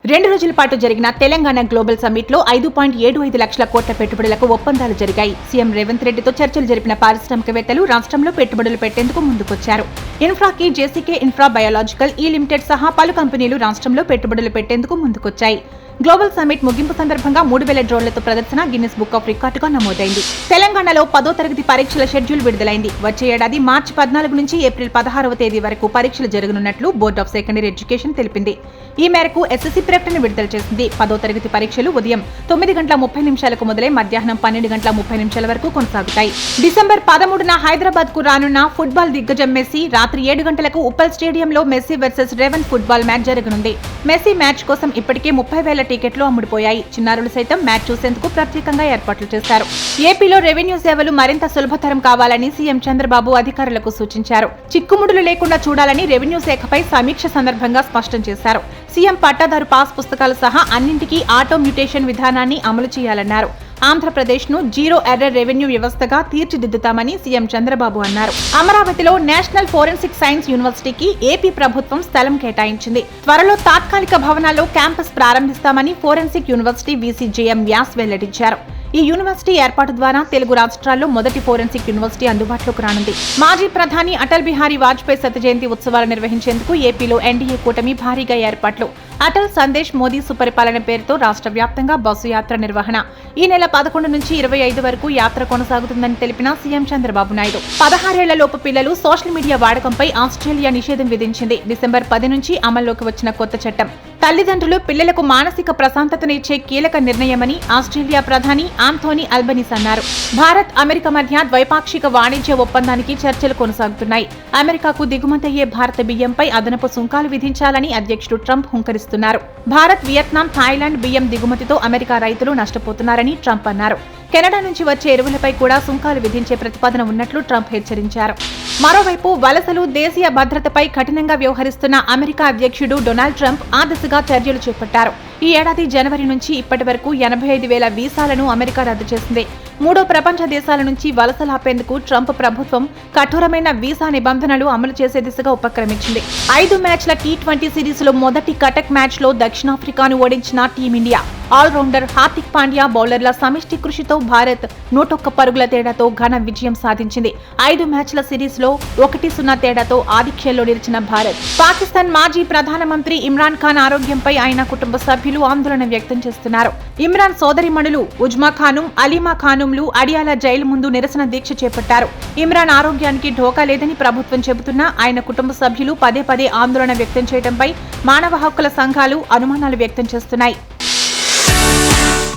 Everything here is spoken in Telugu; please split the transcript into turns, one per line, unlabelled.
2 రోజుల పాటు జరిగిన తెలంగాణ గ్లోబల్ సమ్మిట్ లో 5.75 లక్షల కోట్ల పెట్టుబడులకు ఒప్పందాలు జరిగాయి. సీఎం రేవంత్ రెడ్డితో చర్చలు జరిపిన పారిశ్రామికవేత్తలు రాష్ట్రంలో పెట్టుబడులు పెట్టేందుకు ముందుకొచ్చారు. ఇన్ఫ్రాకి, జేసీకే ఇన్ఫ్రా బయోలాజికల్ ఈ లిమిటెడ్ సహా పలు కంపెనీలు రాష్ట్రంలో పెట్టుబడులు పెట్టేందుకు ముందుకొచ్చాయి. గ్లోబల్ సమ్మిట్ ముగింపు సందర్భంగా 3000 డ్రోన్లతో ప్రదర్శన గిన్నిస్ బుక్ ఆఫ్ రికార్డుగా నమోదైంది. తెలంగాణలో 10వ తరగతి పరీక్షల షెడ్యూల్ విడుదలైంది. వచ్చే ఏడాది మార్చి 14 నుంచి ఏప్రిల్ 16వ తేదీ వరకు పరీక్షలు జరగనున్నట్లు బోర్డ్ ఆఫ్ సెకండరీ ఎడ్యుకేషన్ తెలిపింది. ఈ మేరకు ఎస్ఎస్సీ ప్రకటన విడుదల చేసింది. 10వ తరగతి పరీక్షలు ఉదయం 9:30 మొదలై మధ్యాహ్నం 12:30 వరకు కొనసాగుతాయి. డిసెంబర్ 13న హైదరాబాద్ కు రానున్న ఫుట్బాల్ దిగ్గజం మెస్సీ రాత్రి 7 గంటలకు ఉప్పల్ స్టేడియంలో messy versus Revan football match జరగనుంది. మెస్సీ మ్యాచ్ కోసం ఇప్పటికే 30,000 టికెట్లు అమ్ముడుపోయాయి. చిన్నారులు సైతం మ్యాచ్ చూసేందుకు ప్రత్యేకంగా ఏర్పాట్లు చేశారు. ఏపీలో రెవెన్యూ సేవలు మరింత సులభతరం కావాలని సీఎం చంద్రబాబు అధికారులకు సూచించారు. చిక్కుముడులు లేకుండా చూడాలని రెవెన్యూ శాఖపై సమీక్ష సందర్భంగా స్పష్టం చేశారు. సీఎం పట్టాదారు పాస్ పుస్తకాలు సహా అన్నింటికీ ఆటో మ్యూటేషన్ విధానాన్ని అమలు చేయాలన్నారు. ఆంధ్రప్రదేశ్ ను జీరో ఎర్రర్ రెవెన్యూ వ్యవస్థగా తీర్చిదిద్దుతామని సీఎం చంద్రబాబు అన్నారు. అమరావతిలో నేషనల్ ఫోరెన్సిక్ సైన్స్ యూనివర్సిటీకి ఏపీ ప్రభుత్వం స్థలం కేటాయించింది. త్వరలో తాత్కాలిక భవనాల్లో క్యాంపస్ ప్రారంభిస్తామని forensic university VC JM Vyas వెల్లడించారు. ఈ యూనివర్సిటీ ఏర్పాటు ద్వారా తెలుగు రాష్ట్రాల్లో మొదటి ఫోరెన్సిక్ యూనివర్సిటీ అందుబాటులోకి రానుంది. మాజీ ప్రధాని అటల్ బిహారీ వాజ్పేయి శత జయంతి ఉత్సవాలు నిర్వహించేందుకు ఏపీలో ఎన్డీఏ కూటమి భారీగా ఏర్పాట్లు. అటల్ సందేశ్ మోదీ సుపరిపాలన పేరుతో రాష్ట్ర వ్యాప్తంగా బస్సు యాత్ర నిర్వహణ. ఈ నెల 11 నుంచి 25 వరకు యాత్ర కొనసాగుతుందని తెలిపిన సీఎం చంద్రబాబు నాయుడు. 16 ఏళ్లలోపు పిల్లలు సోషల్ మీడియా వాడకంపై ఆస్ట్రేలియా నిషేధం విధించింది. డిసెంబర్ 10 నుంచి అమల్లోకి వచ్చిన కొత్త చట్టం తల్లిదండ్రులు పిల్లలకు మానసిక ప్రశాంతతనిచ్చే కీలక నిర్ణయమని ఆస్ట్రేలియా ప్రధాని ఆంథోనీ అల్బనీస్ అన్నారు. భారత్, అమెరికా మధ్య ద్వైపాక్షిక వాణిజ్య ఒప్పందానికి చర్చలు కొనసాగుతున్నాయి. అమెరికాకు దిగుమతయ్యే భారత బియ్యంపై అదనపు సుంకాలు విధించాలని అధ్యక్షుడు ట్రంప్ హుంకరిస్తున్నారు. భారత్, వియత్నాం, థాయిలాండ్ బియ్యం దిగుమతితో అమెరికా రైతులు నష్టపోతున్నారని ట్రంప్ అన్నారు. కెనడా నుంచి వచ్చే ఎరువులపై కూడా సుంకాలు విధించే ప్రతిపాదన ఉన్నట్లు ట్రంప్ హెచ్చరించారు. మరోవైపు వలసలు, దేశీయ భద్రతపై కఠినంగా వ్యవహరిస్తున్న అమెరికా అధ్యక్షుడు డొనాల్డ్ ట్రంప్ ఆ దిశగా చర్యలు చేపట్టారు. ఈ ఏడాది జనవరి నుంచి ఇప్పటి వరకు 85,000 వీసాలను అమెరికా రద్దు చేసింది. 3 ప్రపంచ దేశాల నుంచి వలసలు ఆపేందుకు ట్రంప్ ప్రభుత్వం కఠోరమైన వీసా నిబంధనలు అమలు చేసే దిశగా ఉపక్రమించింది. 5 మ్యాచ్ల T20 సిరీస్లో మొదటి కటక్ మ్యాచ్లో దక్షిణాఫ్రికాను ఓడించిన టీమిండియా ఆల్రౌండర్ హార్దిక్ పాండ్యా బౌలర్ల సమిష్టి కృషితో భారత్ 101 పరుగుల తేడాతో ఘన విజయం సాధించింది. 5 మ్యాచ్ల సిరీస్లో 1-0 తేడాతో ఆధిక్యంలో నిలిచిన భారత్. పాకిస్తాన్ మాజీ ప్రధానమంత్రి ఇమ్రాన్ ఖాన్ ఆరోగ్యంపై ఆయన కుటుంబ సభ్యులు ఆందోళన వ్యక్తం చేస్తున్నారు. ఇమ్రాన్ సోదరిమణులు ఉజ్మా ఖానుం, అలీమా ఖానుంలు అడియాలా జైలు ముందు నిరసన దీక్ష చేపట్టారు. ఇమ్రాన్ ఆరోగ్యానికి ఢోకా లేదని ప్రభుత్వం చెబుతున్నా ఆయన కుటుంబ సభ్యులు పదే ఆందోళన వ్యక్తం చేయడంపై మానవ హక్కుల సంఘాలు అనుమానాలు వ్యక్తం చేస్తున్నాయి.